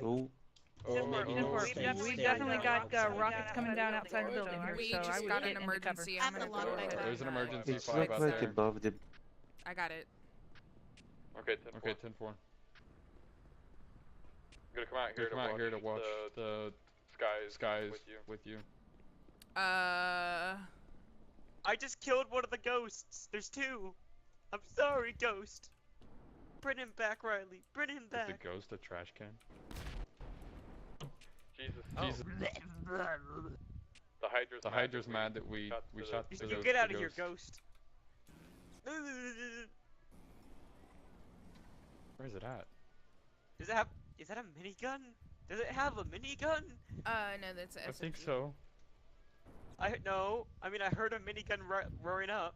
Oh, We've definitely got rockets coming down outside the building here, We so I just would got get an into cover. emergency. I'm gonna go ahead. There's an emergency it's 5 not out like there. above the. I got it. Okay, 10-4. I'm gonna come out here to watch the skies with you. Uh, I just killed one of the ghosts. There's two. I'm sorry, ghost. Bring him back, Riley. Bring him Is back. the ghost a trash can? Jesus. Oh. Jesus. The Hydra's mad that we shot the You get out of here, ghost. Where is it at? Does it have? Is that a minigun? Does it have a minigun? no, that's SMG. I think so. No. I mean, I heard a minigun roaring up.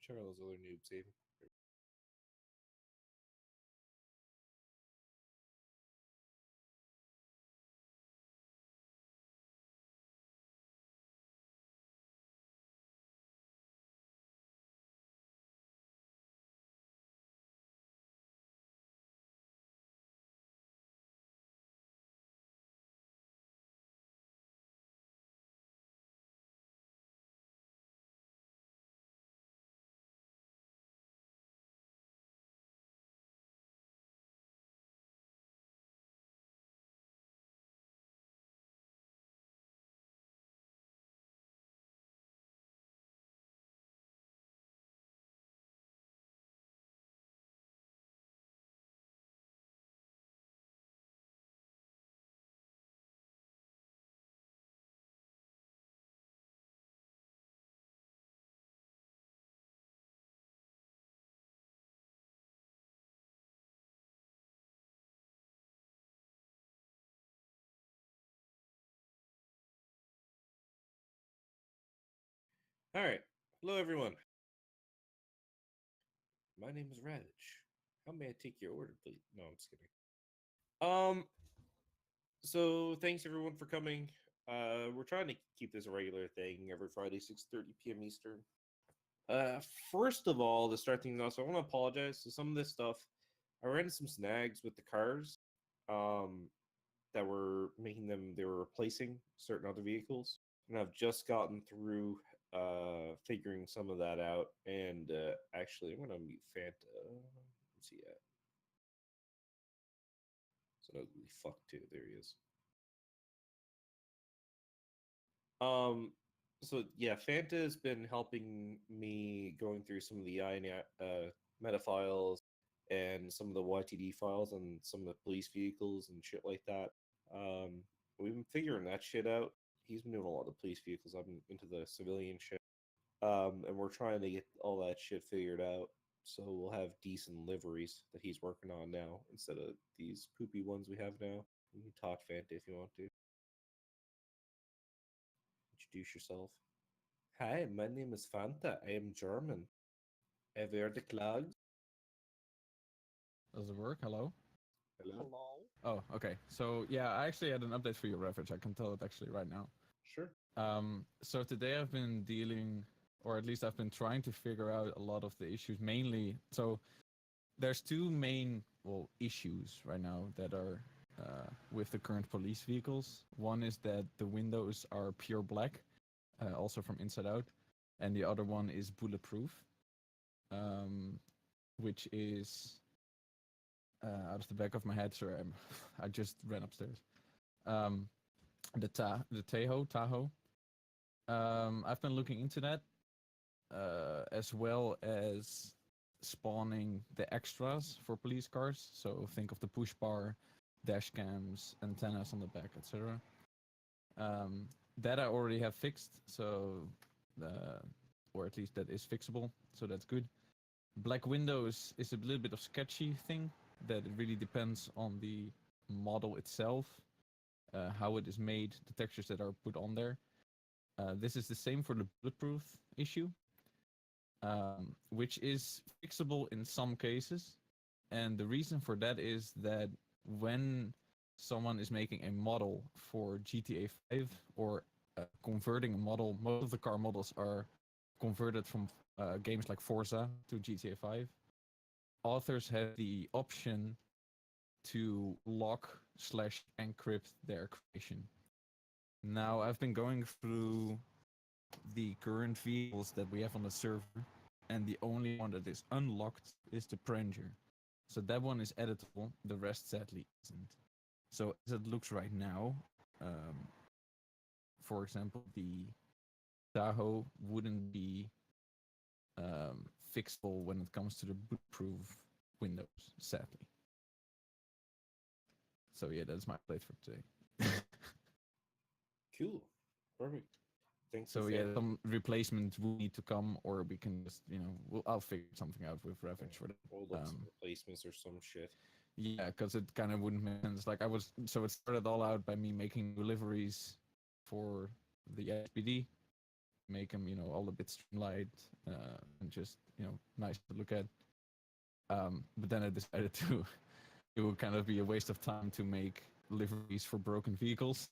Charles, other noob save. All right. Hello, everyone. My name is Radich. How may I take your order, please? No, I'm just kidding. So thanks everyone for coming. We're trying to keep this a regular thing every Friday, 6:30 p.m. Eastern. First of all, to start things off, so I want to apologize. So some of this stuff, I ran into some snags with the cars, that were making them, they were replacing certain other vehicles, and I've just gotten through figuring some of that out. And actually, I'm gonna mute Fanta. Where's he at? It's an ugly fuck too. There he is. So yeah, Fanta has been helping me going through some of the meta files and some of the YTD files on some of the police vehicles and shit like that. We've been figuring that shit out. He's been doing a lot of the police vehicles. I'm into the civilian shit. And we're trying to get all that shit figured out. So we'll have decent liveries that he's working on now instead of these poopy ones we have now. You can talk Fanta if you want to. Introduce yourself. Hi, my name is Fanta. I am German. I wear the clogs. Does it work? Hello? Hello? Oh, okay. So, yeah, I actually had an update for you, Ravage. I can tell it actually right now. Sure. So today I've been dealing, or at least I've been trying to figure out a lot of the issues, mainly. So there's two main, issues right now that are with the current police vehicles. One is that the windows are pure black, also from inside out, and the other one is bulletproof, which is out of the back of my head. Sorry, I just ran upstairs. The Tahoe. I've been looking into that, as well as spawning the extras for police cars. So think of the push bar, dash cams, antennas on the back, etc. That I already have fixed. So or at least that is fixable, so that's good. Black windows is a little bit of sketchy thing that it really depends on the model itself, how it is made, the textures that are put on there. This is the same for the bulletproof issue, which is fixable in some cases. And the reason for that is that when someone is making a model for GTA 5 or converting a model, most of the car models are converted from games like Forza to GTA 5. Authors have the option to lock/encrypt their creation. Now, I've been going through the current vehicles that we have on the server, and the only one that is unlocked is the Prenger. So that one is editable, the rest sadly isn't. So as it looks right now, for example, the Tahoe wouldn't be fixable when it comes to the bootproof windows, sadly. So yeah, that's my plate for today. Cool. Perfect. Thanks. So yeah, some replacement will need to come, or we can just, I'll figure something out with Ravage for that. Or some replacements or some shit. Yeah, because it kind of wouldn't make sense. Like it started all out by me making new liveries for the SPD, make them, all a bit streamlined and just, nice to look at. But then I decided it would kind of be a waste of time to make liveries for broken vehicles.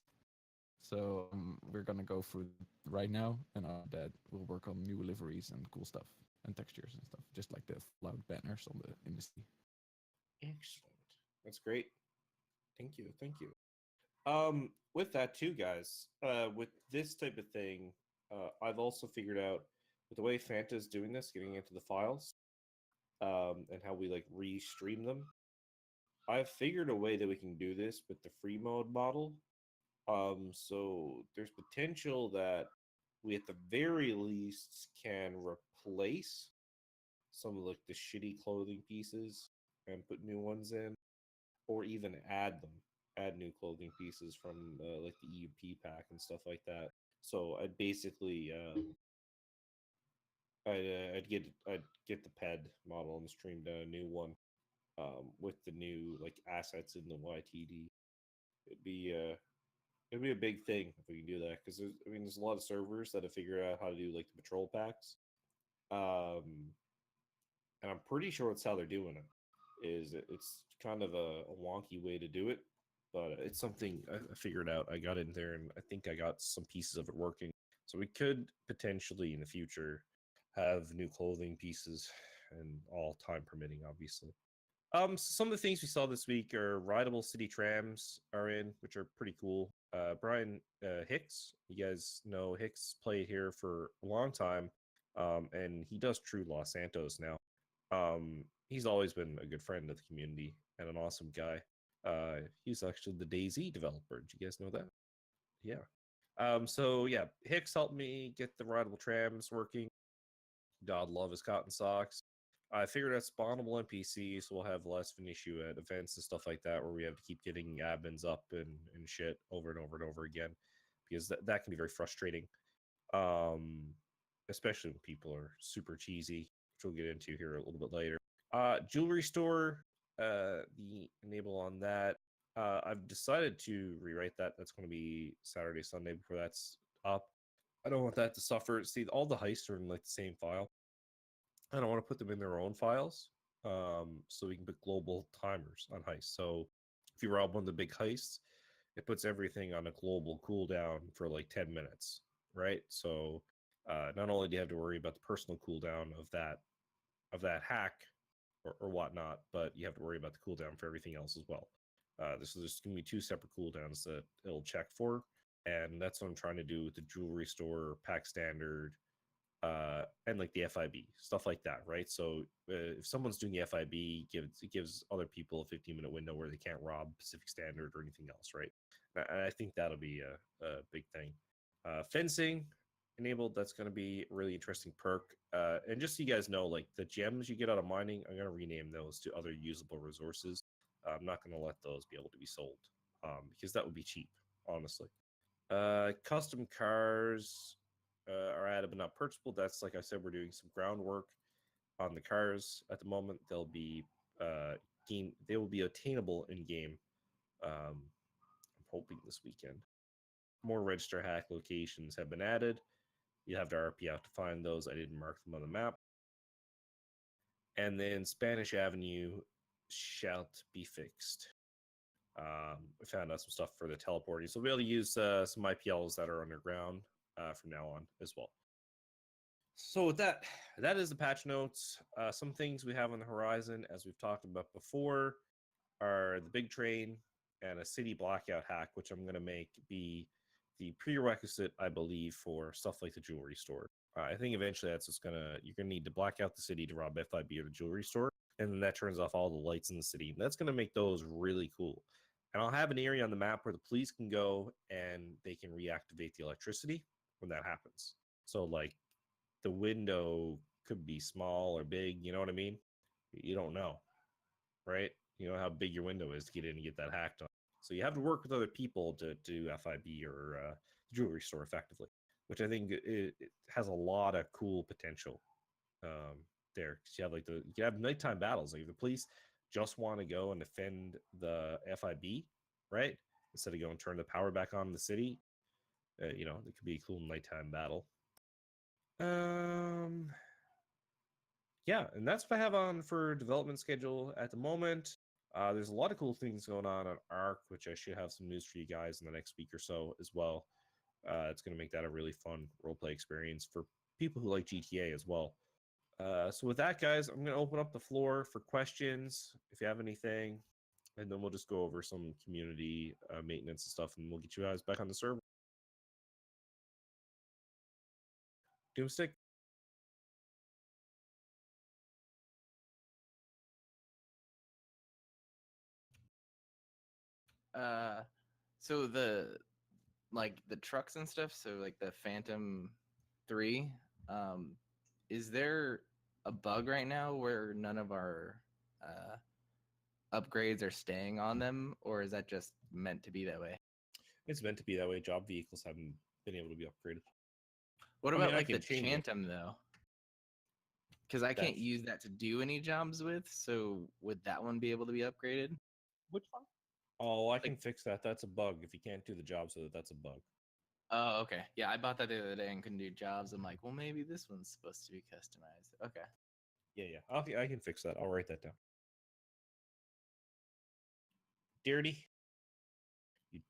So we're gonna go through right now, and that we'll work on new liveries and cool stuff and textures and stuff, just like the Fallout banners on the industry. Excellent. That's great. Thank you. With that too, guys, with this type of thing, I've also figured out with the way Fanta's doing this, getting into the files, and how we like restream them. I've figured a way that we can do this with the free mode model. So there's potential that we at the very least can replace some of like the shitty clothing pieces and put new ones in, or even add new clothing pieces from like the EUP pack and stuff like that. So I'd basically I'd get the PED model and stream down a new one with the new like assets in the YTD. It'd be a big thing if we can do that, because there's a lot of servers that have figured out how to do like the patrol packs, and I'm pretty sure it's how they're doing it. It's kind of a wonky way to do it, but it's something I figured out. I got in there, and I think I got some pieces of it working. So we could potentially in the future have new clothing pieces, and all time permitting, obviously. Some of the things we saw this week are rideable city trams are in, which are pretty cool. Brian Hicks, you guys know Hicks played here for a long time, and he does true Los Santos now. He's always been a good friend of the community and an awesome guy. He's actually the DayZ developer. Did you guys know that? Yeah. So yeah, Hicks helped me get the rideable trams working. God love his cotton socks. I figured out spawnable NPCs, so we'll have less of an issue at events and stuff like that, where we have to keep getting admins up and shit over and over and over again, because that can be very frustrating, especially when people are super cheesy, which we'll get into here a little bit later. Jewelry store, the enable on that. I've decided to rewrite that. That's going to be Saturday, Sunday before that's up. I don't want that to suffer. See, all the heists are in like the same file. I don't want to put them in their own files, so we can put global timers on heists. So if you rob one of the big heists, it puts everything on a global cooldown for like 10 minutes, right? So not only do you have to worry about the personal cooldown of that hack or whatnot, but you have to worry about the cooldown for everything else as well. There's going to be 2 separate cooldowns that it'll check for, and that's what I'm trying to do with the jewelry store, pack standard, and like the FIB, stuff like that, right? So if someone's doing the FIB, it gives other people a 15-minute window where they can't rob Pacific Standard or anything else, right? And I think that'll be a big thing. Fencing enabled, that's going to be a really interesting perk. And just so you guys know, like the gems you get out of mining, I'm going to rename those to other usable resources. I'm not going to let those be able to be sold, because that would be cheap, honestly. Custom cars, are added but not purchasable. That's like I said, we're doing some groundwork on the cars at the moment. They'll be they will be attainable in game. I'm hoping this weekend. More register hack locations have been added. You have to RP out to find those. I didn't mark them on the map. And then Spanish Avenue shall be fixed. We found out some stuff for the teleporting, so we'll be able to use some IPLs that are underground from now on as well. So with that, that is the patch notes. Some things we have on the horizon, as we've talked about before, are the big train and a city blackout hack, which I'm going to make be the prerequisite, I believe, for stuff like the jewelry store. I think eventually that's just you're gonna need to black out the city to rob FIB or the jewelry store, and then that turns off all the lights in the city. And that's gonna make those really cool. And I'll have an area on the map where the police can go and they can reactivate the electricity when that happens. So like the window could be small or big, you know what I mean? You don't know, right? You know how big your window is to get in and get that hacked on. So you have to work with other people to do FIB or the jewelry store effectively, which I think it has a lot of cool potential there. Because you have you have nighttime battles. Like the police just want to go and defend the FIB, right? Instead of going and turn the power back on in the city, it could be a cool nighttime battle. Yeah, and that's what I have on for development schedule at the moment. There's a lot of cool things going on ARC, which I should have some news for you guys in the next week or so as well. It's going to make that a really fun roleplay experience for people who like GTA as well. So with that, guys, I'm going to open up the floor for questions if you have anything, and then we'll just go over some community maintenance and stuff, and we'll get you guys back on the server. Doomstick? So the trucks and stuff, so like the Phantom 3, is there a bug right now where none of our upgrades are staying on them, or is that just meant to be that way? It's meant to be that way. Job vehicles haven't been able to be upgraded. What about like the Phantom though? Because I can't use that to do any jobs with, so would that one be able to be upgraded? Which one? Oh, I can fix that. That's a bug. If you can't do the job, so that's a bug. Oh, okay. Yeah, I bought that the other day and couldn't do jobs. I'm like, well, maybe this one's supposed to be customized. Okay. Yeah. I can fix that. I'll write that down. Dirty. You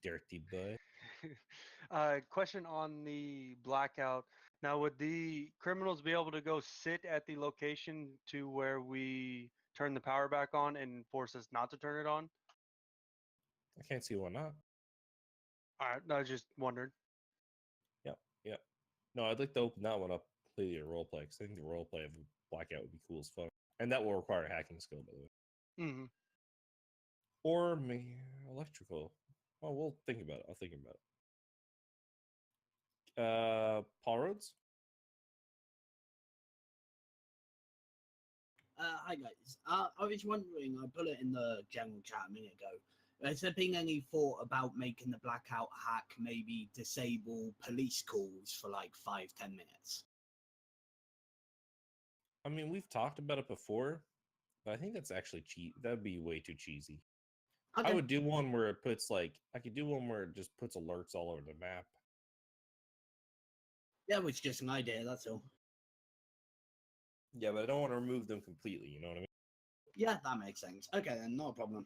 dirty boy. Question on the blackout. Now, would the criminals be able to go sit at the location to where we turn the power back on and force us not to turn it on? I can't see why not. All right, I just wondered. Yeah. No, I'd like to open that one up completely to roleplay, because I think the roleplay of a blackout would be cool as fuck. And that will require a hacking skill, by the way. Mm-hmm. Or electrical. Oh, we'll think about it. I'll think about it. Paul Rhodes? Hi guys. I was wondering, I put it in the general chat a minute ago. Has there been any thought about making the blackout hack maybe disable police calls for like 5-10 minutes? I mean, we've talked about it before, but I think that's actually that'd be way too cheesy. Okay. I would do one where it puts I could do one where it just puts alerts all over the map. Yeah, which is just an idea, that's all. Yeah, but I don't want to remove them completely, you know what I mean? Yeah, that makes sense. Okay then, not a problem.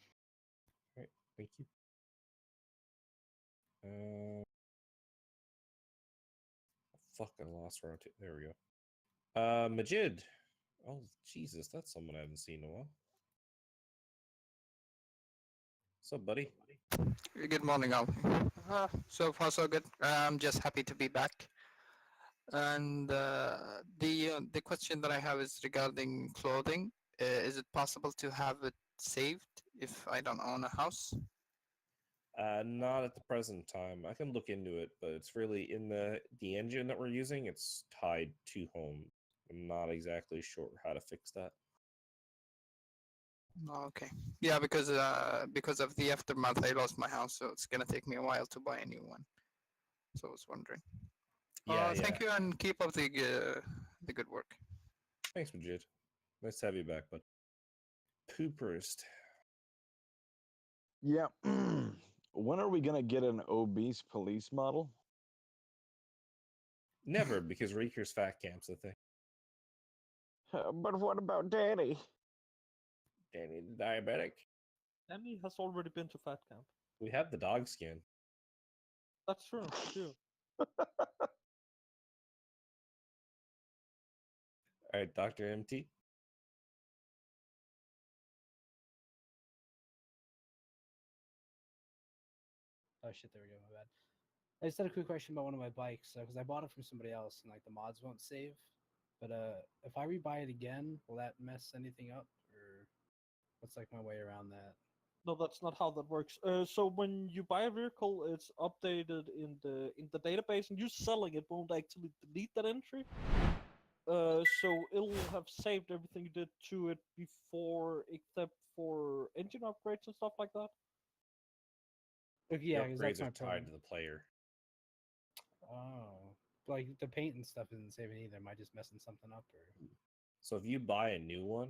All right, thank you. Fuck, I lost round 2. There we go. Majid. Oh, Jesus, that's someone I haven't seen in a while. What's up, buddy? Good morning, all. So far, so good. I'm just happy to be back. And the question that I have is regarding clothing. Is it possible to have it saved if I don't own a house? Not at the present time. I can look into it, but it's really in the engine that we're using. It's tied to home. I'm not exactly sure how to fix that. Okay. Yeah, because of the aftermath, I lost my house, so it's gonna take me a while to buy a new one. So I was wondering. Yeah, Thank you and keep up the good work. Thanks, Majid. Nice to have you back, bud. RPfirst. Yeah. When are we gonna get an obese police model? Never, because Reeker's fat camp's a thing. But what about Danny? Danny the diabetic. Danny has already been to fat camp. We have the dog skin. That's true. Too. All right, Dr. MT. Oh shit, there we go, my bad. I just had a quick question about one of my bikes, because I bought it from somebody else and like the mods won't save. But if I rebuy it again, will that mess anything up, or what's like my way around that? No, that's not how that works. So when you buy a vehicle, it's updated in the database, and you selling it won't actually delete that entry. So it'll have saved everything you did to it before, except for engine upgrades and stuff like that. Yeah, the because upgrades that's are my tied problem. to the player. Oh, like the paint and stuff isn't saving either. Am I just messing something up, or? So if you buy a new one,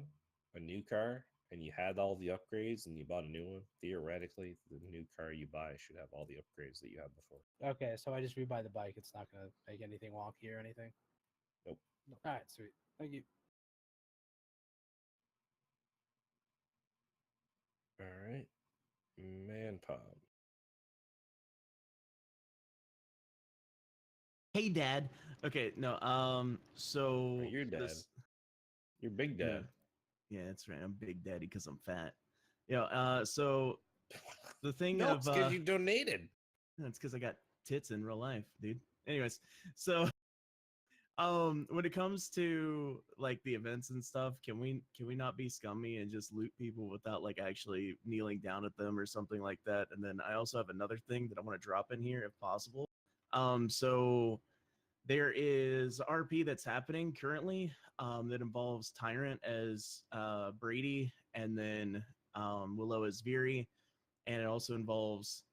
a new car, and you had all the upgrades and you bought a new one, theoretically, the new car you buy should have all the upgrades that you had before. Okay, so I just rebuy the bike. It's not gonna make anything wonky or anything. Nope. All right, sweet. Thank you. All right. Man Pod. Hey, Dad. Okay, no. So You're dad. You're big Yeah, dad. yeah, that's right. I'm Big Daddy because I'm fat. So the thing No, of it's because you donated. That's because I got tits in real life, dude. Anyways, so when it comes to like the events and stuff, can we not be scummy and just loot people without like actually kneeling down at them or something like that? And then I also have another thing that I want to drop in here if possible. So there is RP that's happening currently that involves Tyrant as Brady, and then Willow as Veery, and it also involves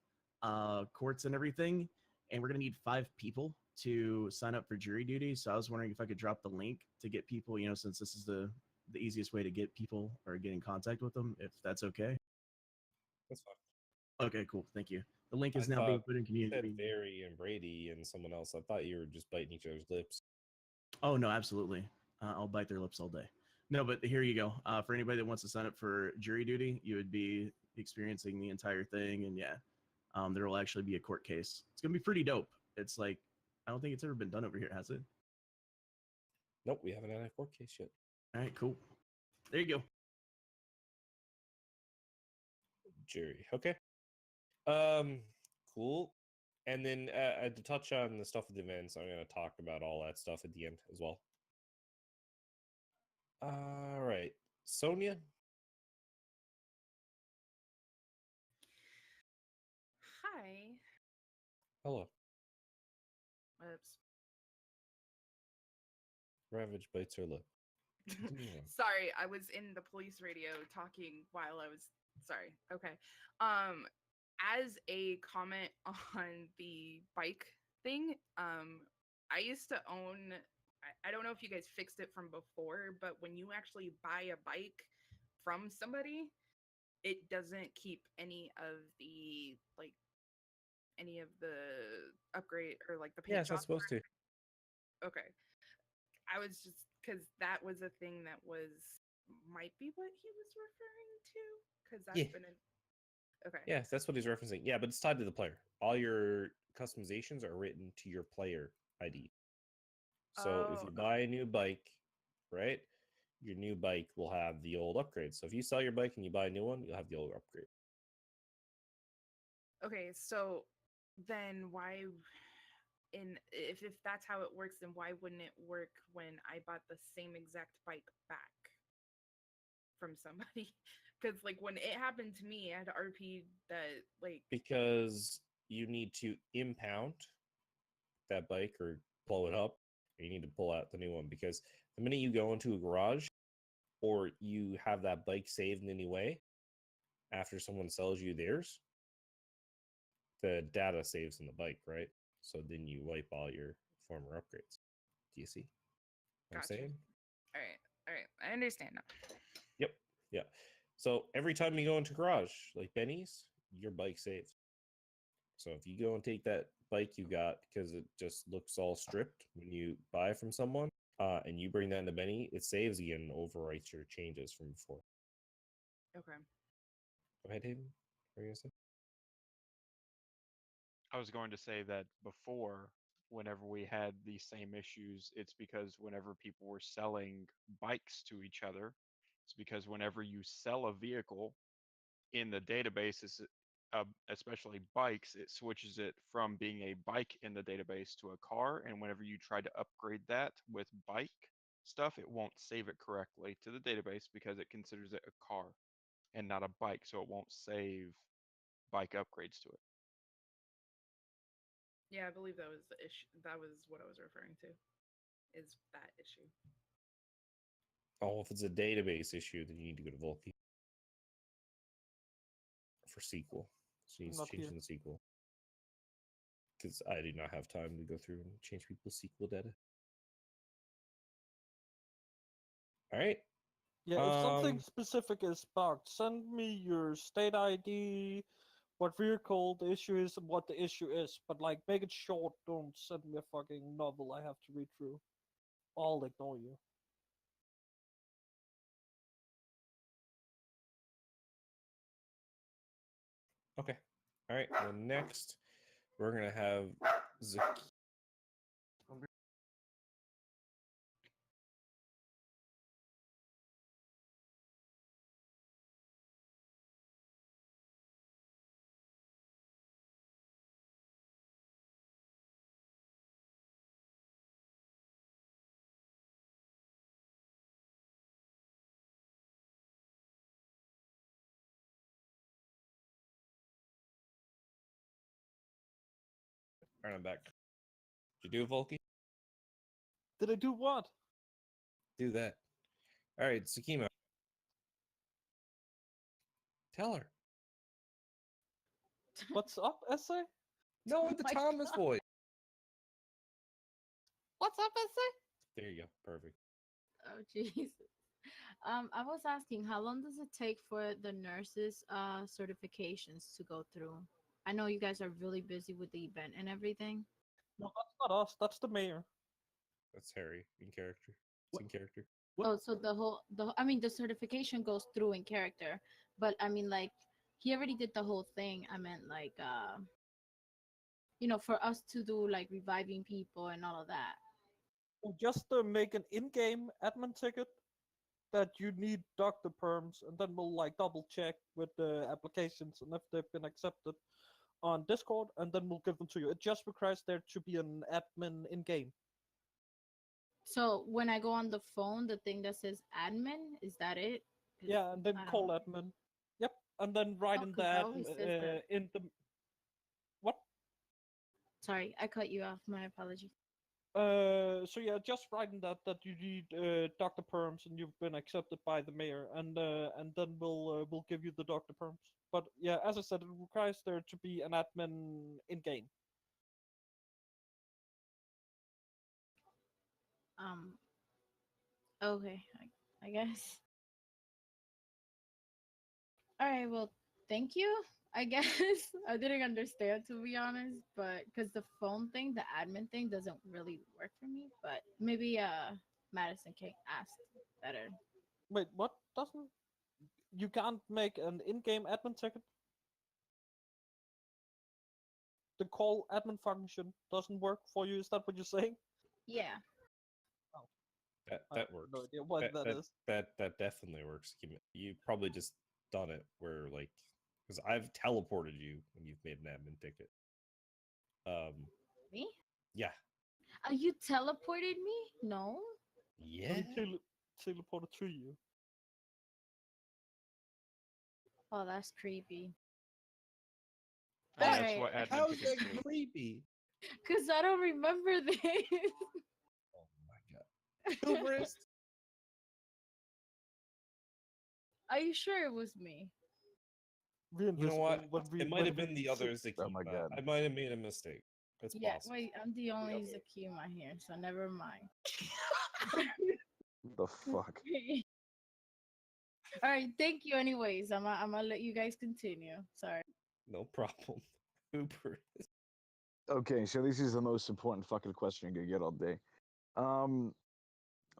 courts and everything. And we're gonna need 5 people to sign up for jury duty. So I was wondering if I could drop the link to get people, since this is the easiest way to get people or get in contact with them, if that's okay. That's fine. Okay, cool. Thank you. The link is now being put in You community. said Barry and Brady and someone else. I thought you were just biting each other's lips. Oh no, absolutely. I'll bite their lips all day. No, but here you go. For anybody that wants to sign up for jury duty, you would be experiencing the entire thing, and yeah, there will actually be a court case. It's gonna be pretty dope. It's like I don't think it's ever been done over here, has it? Nope, we haven't had a court case yet. All right, cool. There you go. Jury. Okay. Cool. And then to touch on the stuff with the events, I'm going to talk about all that stuff at the end as well. All right. Sonia? Hi. Hello. Oops. Ravage bites her lip. Sorry, I was in the police radio talking while I was sorry. Okay. As a comment on the bike thing, I used to own I don't know if you guys fixed it from before, but when you actually buy a bike from somebody, it doesn't keep any of the upgrade or like the paint Yeah, it's not jobs. supposed to. Okay. I was just because that was a thing that might be what he was referring to, because that's Yeah. been an okay. Yeah, that's what he's referencing. Yeah, but it's tied to the player. All your customizations are written to your player ID. So if you buy a new bike, right, your new bike will have the old upgrade. So if you sell your bike and you buy a new one, you'll have the old upgrade. Okay, so then why if that's how it works, then why wouldn't it work when I bought the same exact bike back from somebody? Because like when it happened to me, I had RP that like Because you need to impound that bike or blow it up, or you need to pull out the new one. Because the minute you go into a garage or you have that bike saved in any way after someone sells you theirs, the data saves in the bike, right? So then you wipe all your former upgrades. Do you see what I'm Gotcha. saying? All right. I understand now. Yep. Yeah. So every time you go into garage, like Benny's, your bike saves. So if you go and take that bike you got because it just looks all stripped when you buy from someone, and you bring that into Benny, it saves you and overwrites your changes from before. Okay. Go ahead, Hayden. What are you gonna say? I was going to say that before, whenever we had these same issues, it's because whenever people were selling bikes to each other, it's because whenever you sell a vehicle in the database, especially bikes, it switches it from being a bike in the database to a car. And whenever you try to upgrade that with bike stuff, it won't save it correctly to the database because it considers it a car and not a bike. So it won't save bike upgrades to it. Yeah, I believe that was the issue. That was what I was referring to. Is that issue? Oh, if it's a database issue, then you need to go to Volky for SQL. So you need to Not change here. in the SQL. Because I do not have time to go through and change people's SQL data. All right. Yeah, if something specific is bugged, send me your state ID, what vehicle the issue is, and what the issue is. But like, make it short. Don't send me a fucking novel I have to read through. I'll ignore you. Okay. All right. Well, next we're gonna have Zaki. All right, I'm back. Did you do it, Volky? Did I do what? Do that. All right, Sakima. Tell her. What's up, essay? No, with the my Thomas God. voice. What's up, essay? There you go. Perfect. Oh Jesus. I was asking, how long does it take for the nurses' certifications to go through? I know you guys are really busy with the event and everything. No, that's not us. That's the mayor. That's Harry in character. It's in character. Oh, so I mean, the certification goes through in character, but I mean, like, he already did the whole thing. I meant, like, for us to do like reviving people and all of that. Just make an in-game admin ticket that you need doctor perms, and then we'll like double check with the applications and if they've been accepted on Discord, and then we'll give them to you. It just requires there to be an admin in-game. So when I go on the phone, the thing that says admin, is that it? 'Cause Yeah, and then I call don't- admin. Yep, and then write Oh, in 'cause it that always says that. in the what? Sorry, I cut you off. My apologies. So yeah, just write in that you need doctor perms and you've been accepted by the mayor, and then we'll give you the doctor perms. But yeah, as I said, it requires there to be an admin in game. Okay, I guess. All right, well, thank you. I guess I didn't understand, to be honest, but because the phone thing, the admin thing, doesn't really work for me. But maybe Madison can ask better. Wait, what? Doesn't you can't make an in-game admin ticket? The call admin function doesn't work for you. Is that what you're saying? Yeah. That works. No idea what that is. That definitely works. You probably just done it where like because I've teleported you when you've made an admin ticket. Me? Yeah. You teleported me? No. Yeah. Teleported to you. Oh, that's creepy. That's Alright. what admin How's tickets that do. creepy? Because I don't remember this. Oh my god. Hubris. Are you sure it was me? You know what? When we- It might when have we been the sit- others that came out. I might have made a mistake. It's Yeah, possible. wait, I'm the only Zakima here, so never mind. What the fuck? All right, thank you. Anyways, I'm gonna let you guys continue. Sorry. No problem. Hooper. Okay, so this is the most important fucking question you're gonna get all day. Um,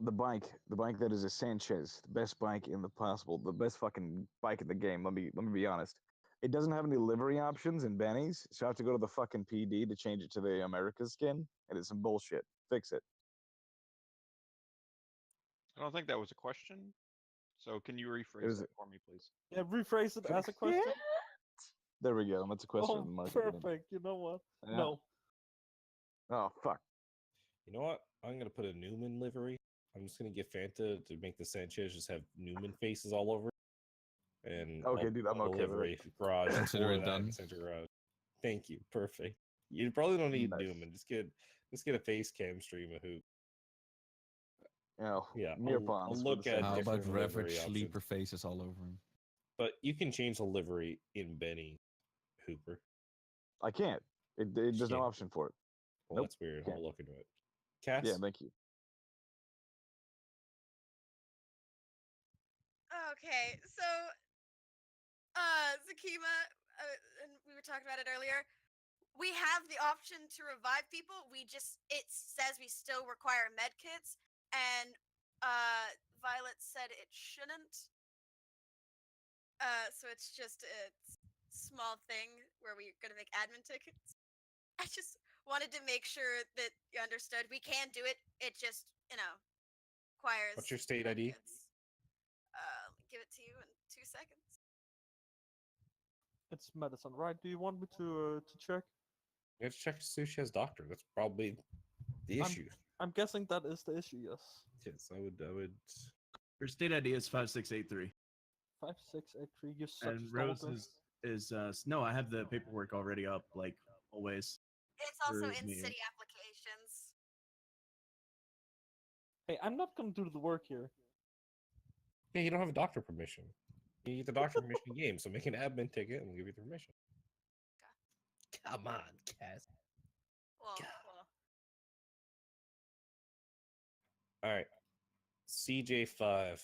the bike that is a Sanchez, the best bike in the possible, the best fucking bike in the game. Let me be honest. It doesn't have any livery options in Benny's, so I have to go to the fucking PD to change it to the America skin, and it's some bullshit. Fix it. I don't think that was a question. So can you rephrase was- that for me, please? Yeah, rephrase it as a question. There we go. That's a question of Oh, the market. perfect. You know what? Yeah. No. Oh fuck. You know what? I'm gonna put a Newman livery. I'm just gonna get Fanta to make the Sanchez just have Newman faces all over it. And Okay, dude, I'm put a okay with livery it. garage Consider for it that done. Center garage. Thank you. Perfect. You probably don't need Nice. Newman. Just get a face cam stream of hoop. Yeah, I'll Neopons. look at How about different livery Ravage options. sleeper faces all over him? But you can change the livery in Benny Hooper. I can't. There's no option for it. Well, Nope, that's weird. can't. I'll look into it. Cass? Yeah, thank you. Okay, so Zakima, and we were talking about it earlier. We have the option to revive people. It says we still require med kits, and Violet said it shouldn't. So it's just a small thing where we're gonna make admin tickets. I just wanted to make sure that you understood. We can do it. It just, requires. What's your state med ID? kits. Let me give it to you in 2 seconds. It's medicine, right? Do you want me to check? You have to check Sushi's doctor. That's probably the issue. I'm guessing that is the issue. Yes. Yes, I would. Her state ID is 5683. 5683. You such And Rose is no, I have the paperwork already up, like always. It's also for in me. city applications. Hey, I'm not gonna do the work here. Yeah, you don't have a doctor permission. You get the doctor permission game, so make an admin ticket and we'll give you the permission. Come on, Cass. Well. All right. CJ5.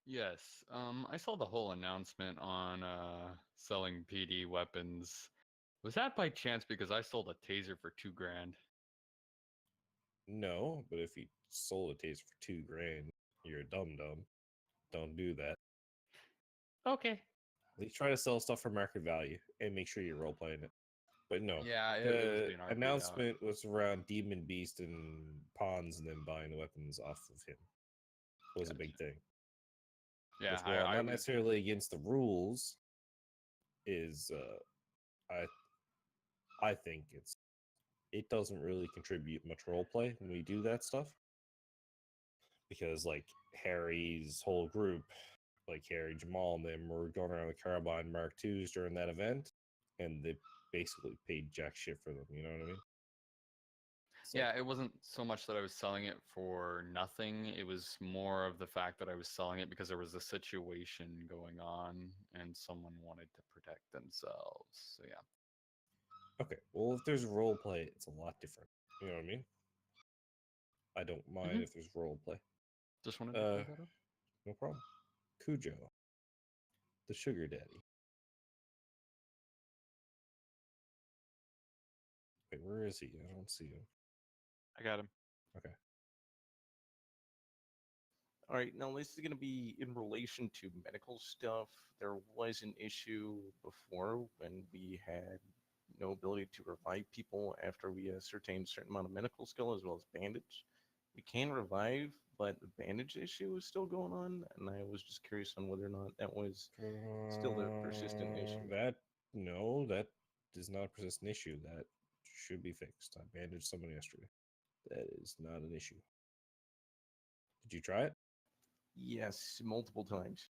Yes. I saw the whole announcement on selling PD weapons. Was that by chance because I sold a taser for $2,000? No, but if you sold a taser for $2,000, you're a dum-dum. Don't do that. Okay. At least try to sell stuff for market value and make sure you're role-playing it. But no, Yeah, it was the being RP'd out. announcement was around Demon Beast and Pawns and then buying the weapons off of him. Was a big thing. Yeah, Which, while I not was- necessarily against the rules, is I think it doesn't really contribute much roleplay when we do that stuff. Because like Harry's whole group, like Harry, Jamal, and them were going around with Carbine Mark IIs during that event, and they basically paid jack shit for them. You know what I mean? So- Yeah, it wasn't so much that I was selling it for nothing. It was more of the fact that I was selling it because there was a situation going on and someone wanted to protect themselves. So yeah. Okay, well, if there's role play, it's a lot different. You know what I mean? I don't mind Mhm. if there's role play. Just wanted to clear that up. No problem. Cujo, the sugar daddy. Wait, where is he? I don't see him. I got him. Okay. All right, now this is going to be in relation to medical stuff. There was an issue before when we had no ability to revive people after we ascertained a certain amount of medical skill as well as bandage. We can revive, but the bandage issue is still going on, and I was just curious on whether or not that was still a persistent issue. That is not a persistent issue. That should be fixed. I bandaged someone yesterday. That is not an issue. Did you try it? Yes, multiple times.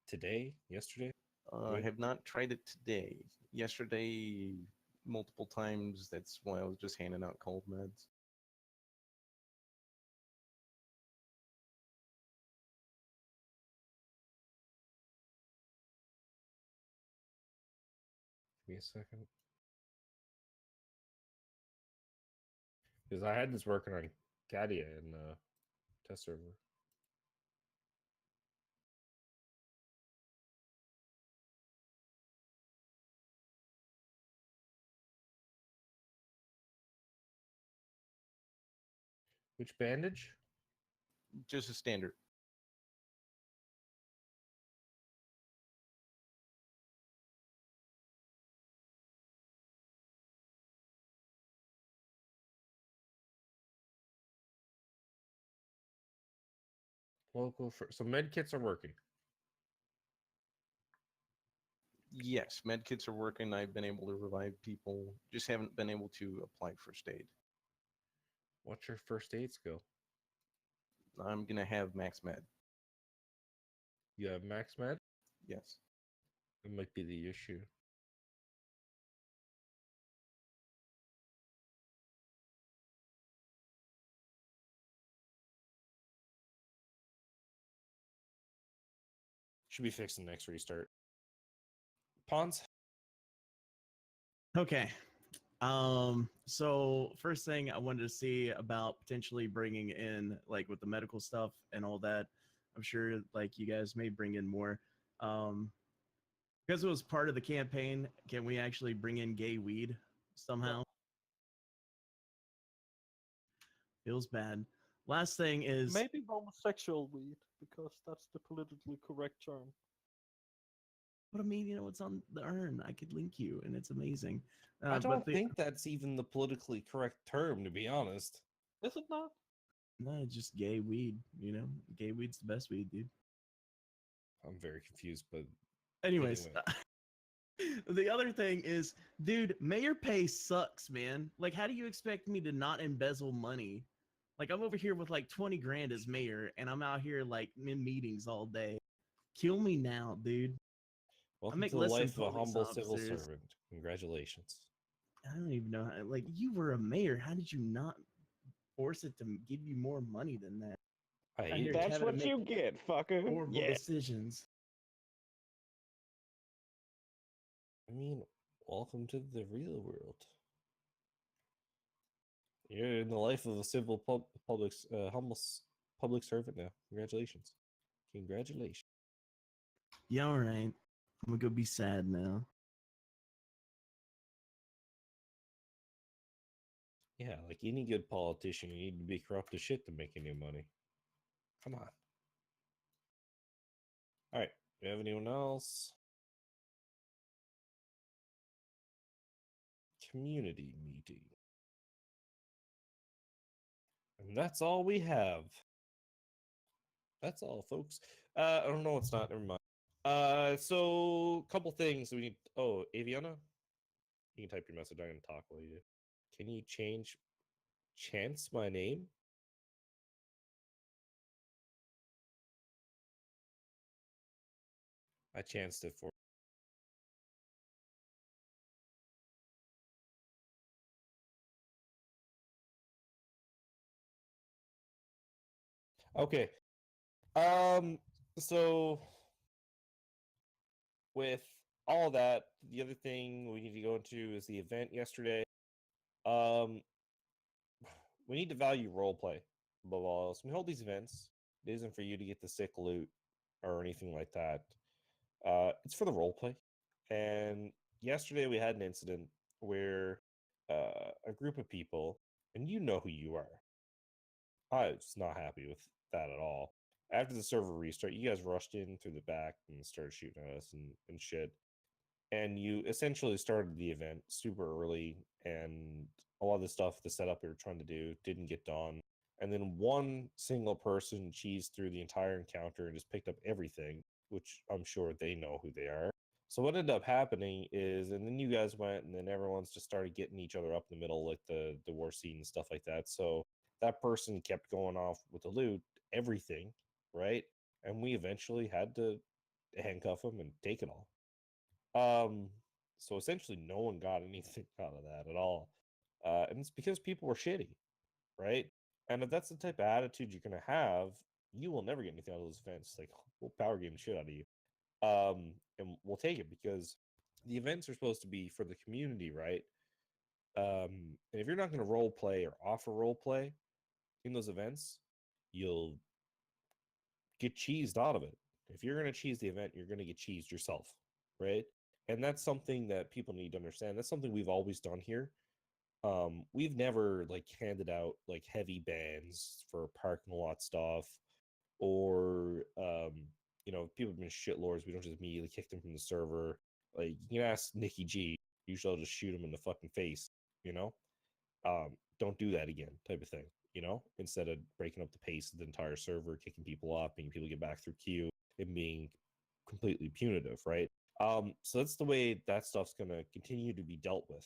Today? Yesterday? I have not tried it today. Yesterday, multiple times. That's why I was just handing out cold meds. Give me a second. Because I had this working on Cadia in the test server. Which bandage? Just a standard. Local for so med kits are working. Yes, med kits are working. I've been able to revive people. Just haven't been able to apply first aid. What's your first aid skill? I'm gonna have max med. You have max med? Yes. That might be the issue. Should be fixed in the next restart. Pawns? Okay. So first thing I wanted to see about potentially bringing in, like, with the medical stuff and all that, I'm sure like you guys may bring in more. Because it was part of the campaign, can we actually bring in gay weed somehow? Feels bad. Last thing is Maybe homosexual weed, because that's the politically correct term. But I mean, you know, it's on the urn. I could link you, and it's amazing. I don't think that's even the politically correct term, to be honest. Is it not? No, just gay weed. You know, gay weed's the best weed, dude. I'm very confused, but anyways. anyway. The other thing is, dude, mayor pay sucks, man. Like, how do you expect me to not embezzle money? Like, I'm over here with like 20 grand as mayor, and I'm out here like in meetings all day. Kill me now, dude. Welcome I make to the less than life of a police humble civil officers. servant. Congratulations. I don't even know how, like, you were a mayor. How did you not force it to give you more money than that? Out here That's having to what you make get, fucker. horrible Yeah. decisions. I mean, welcome to the real world. You're in the life of a civil humble public servant now. Congratulations. Congratulations. Yeah, all right. I'm gonna go be sad now. Yeah, like any good politician, you need to be corrupt as shit to make any money. Come on. All right. Do you have anyone else? Community meeting. And that's all we have. That's all, folks. I don't know. It's not. Never mind. So couple things we need. Oh, Aviana, you can type your message. I'm gonna talk while you do. Can you change Chance my name? I chanced it for. Okay. So with all that, the other thing we need to go into is the event yesterday. Um, we need to value roleplay above all else. When we hold these events, it isn't for you to get the sick loot or anything like that. It's for the roleplay. And yesterday we had an incident where a group of people, and you know who you are. I was not happy with that at all. After the server restart, you guys rushed in through the back and started shooting at us and shit. And you essentially started the event super early, and a lot of the stuff, the setup we were trying to do, didn't get done. And then one single person cheesed through the entire encounter and just picked up everything, which I'm sure they know who they are. So what ended up happening is, and then you guys went, and then everyone's just started getting each other up in the middle, like the war scene and stuff like that. So that person kept going off with the loot, everything, right? And we eventually had to handcuff him and take it all. So essentially no one got anything out of that at all. And it's because people were shitty, right? And if that's the type of attitude you're gonna have, you will never get anything out of those events. Like, we'll power game the shit out of you. And we'll take it because the events are supposed to be for the community, right? And if you're not going to role play or offer role play in those events, you'll get cheesed out of it. If you're going to cheese the event, you're going to get cheesed yourself, right? And that's something that people need to understand. That's something we've always done here. We've never like handed out like heavy bans for parking lot stuff, or you know, people have been shitlords. We don't just immediately kick them from the server. Like you can ask Nikki G, usually I'll just shoot him in the fucking face, you know? Don't do that again, type of thing, you know, instead of breaking up the pace of the entire server, kicking people off, making people get back through queue, and being completely punitive, right? So that's the way that stuff's going to continue to be dealt with.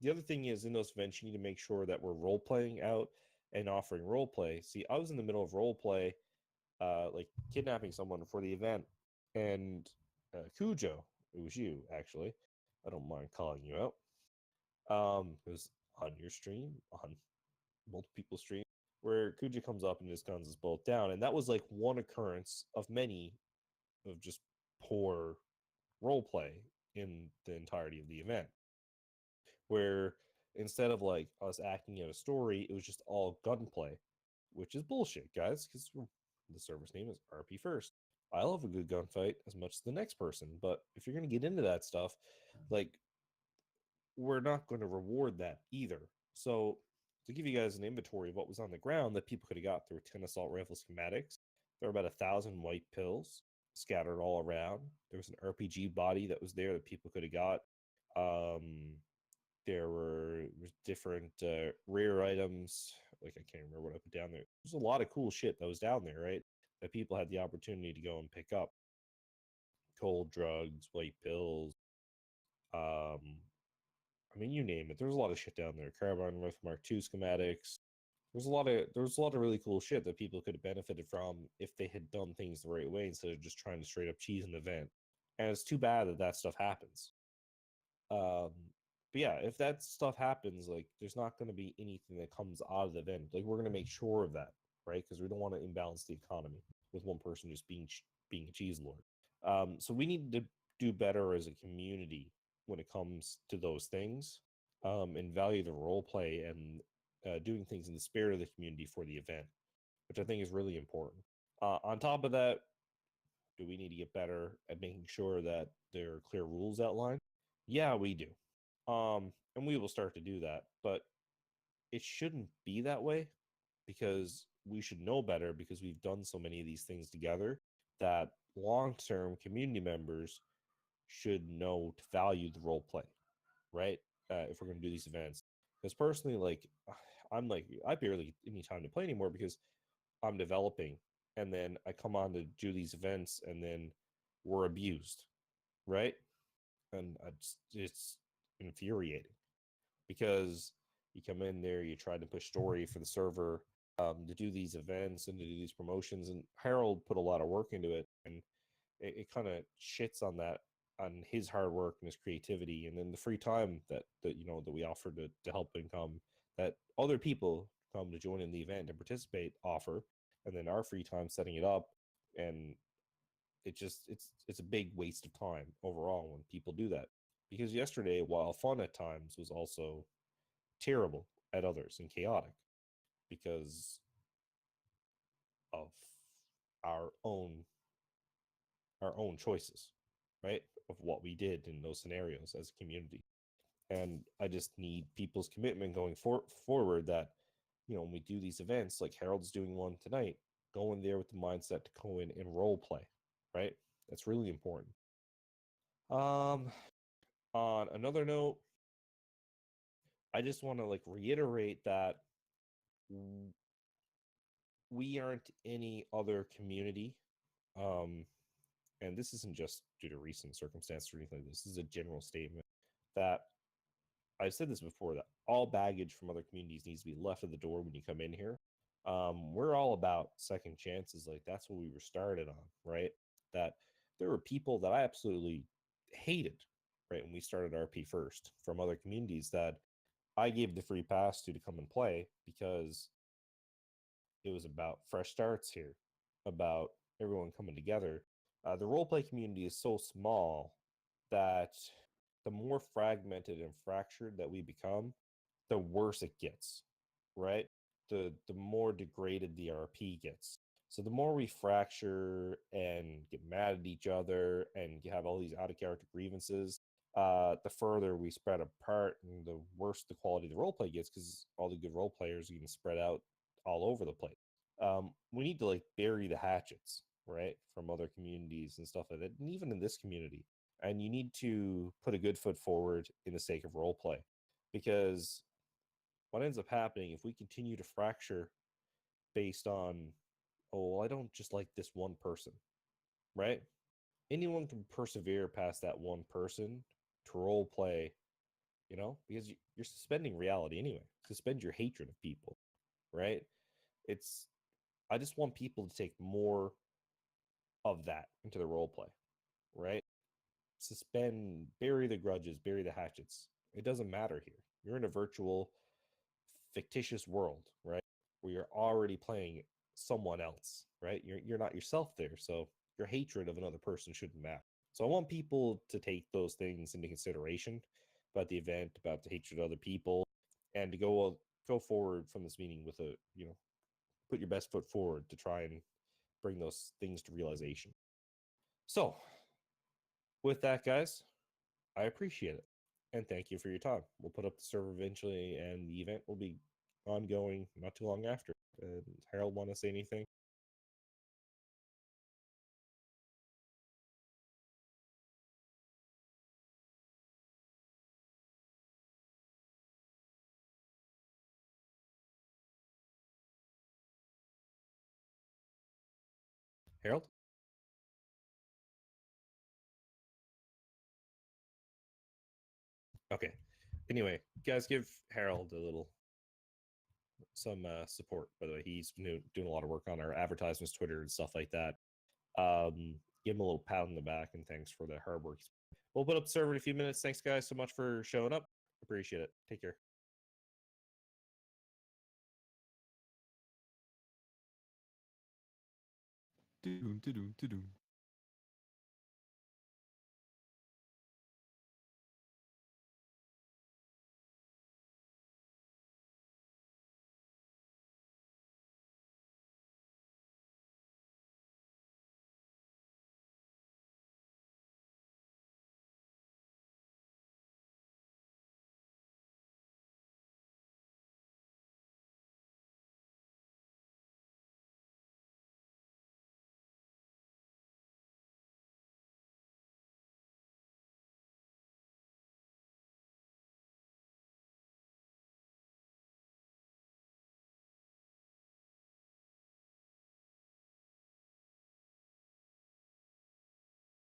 The other thing is, in those events, you need to make sure that we're role playing out and offering role play. See, I was in the middle of role play, like kidnapping someone for the event, and Cujo, it was you actually. I don't mind calling you out. It was on your stream, on multiple people's stream, where Kuja comes up and just guns us both down, and that was like one occurrence of many of just poor role play in the entirety of the event, where instead of like us acting out a story, it was just all gunplay, which is bullshit, guys, because the server's name is RPfirst. I love a good gunfight as much as the next person, but if you're going to get into that stuff, like, we're not going to reward that either. So, to give you guys an inventory of what was on the ground that people could have got, there were 10 assault rifle schematics. There were about 1,000 white pills scattered all around. There was an RPG body that was there that people could have got. There were different rare items. Like, I can't remember what I put down there. There's a lot of cool shit that was down there, right? That people had the opportunity to go and pick up. Cold drugs, white pills, I mean, you name it. There's a lot of shit down there. Carbine Rifle Mark II schematics. There's a lot of really cool shit that people could have benefited from if they had done things the right way instead of just trying to straight up cheese an event. And it's too bad that that stuff happens. But yeah, if that stuff happens, like, there's not going to be anything that comes out of the event. Like, we're going to make sure of that, right? Because we don't want to imbalance the economy with one person just being a cheese lord. So we need to do better as a community when it comes to those things, and value the role play and doing things in the spirit of the community for the event, which I think is really important. On top of that, do we need to get better at making sure that there are clear rules outlined? Yeah, we do. And we will start to do that, but it shouldn't be that way, because we should know better, because we've done so many of these things together, that long-term community members should know to value the role play, right? If we're going to do these events. Because personally, like, I barely get any time to play anymore because I'm developing, and then I come on to do these events, and then we're abused, right? And it's infuriating, because you come in there, you try to push story for the server, to do these events and to do these promotions, and Harold put a lot of work into it, and it kind of shits on that, on his hard work and his creativity, and then the free time that we offer to help income, that other people come to join in the event and participate offer, and then our free time setting it up, and it's a big waste of time overall when people do that, because yesterday, while fun at times, was also terrible at others and chaotic because of our own choices, right? Of what we did in those scenarios as a community. And I just need people's commitment going forward, that, when we do these events, like Harold's doing one tonight, go in there with the mindset to go in and role play, right? That's really important. On another note, I just want to like reiterate that we aren't any other community, and this isn't just due to recent circumstances or anything like this. This is a general statement that I've said this before, that all baggage from other communities needs to be left at the door when you come in here. We're all about second chances. Like, that's what we were started on, right? That there were people that I absolutely hated, right, when we started RPfirst, from other communities that I gave the free pass to come and play, because it was about fresh starts here, about everyone coming together. The roleplay community is so small that the more fragmented and fractured that we become, the worse it gets, right? The more degraded the RP gets. So the more we fracture and get mad at each other and you have all these out of character grievances, the further we spread apart and the worse the quality of the roleplay gets because all the good role players are getting spread out all over the place. We need to like bury the hatchets, right, from other communities and stuff like that, and even in this community. And you need to put a good foot forward in the sake of roleplay, because what ends up happening if we continue to fracture based on, oh, well, I don't just like this one person, right? Anyone can persevere past that one person to role play, because you're suspending reality anyway. Suspend your hatred of people, right? I just want people to take more of that into the role play, right? Bury the grudges, bury the hatchets. It doesn't matter here. You're in a virtual, fictitious world, right? Where you're already playing someone else, right? You're not yourself there, so your hatred of another person shouldn't matter. So I want people to take those things into consideration about the event, about the hatred of other people, and to go forward from this meeting with put your best foot forward to try and bring those things to realization. So, with that, guys, I appreciate it. And thank you for your time. We'll put up the server eventually, and the event will be ongoing not too long after. Harold, want to say anything? Harold? Okay. Anyway, guys, give Harold some support. By the way, he's doing a lot of work on our advertisements, Twitter, and stuff like that. Give him a little pat on the back and thanks for the hard work. We'll put up the server in a few minutes. Thanks, guys, so much for showing up. Appreciate it. Take care. Doom, doom, doom.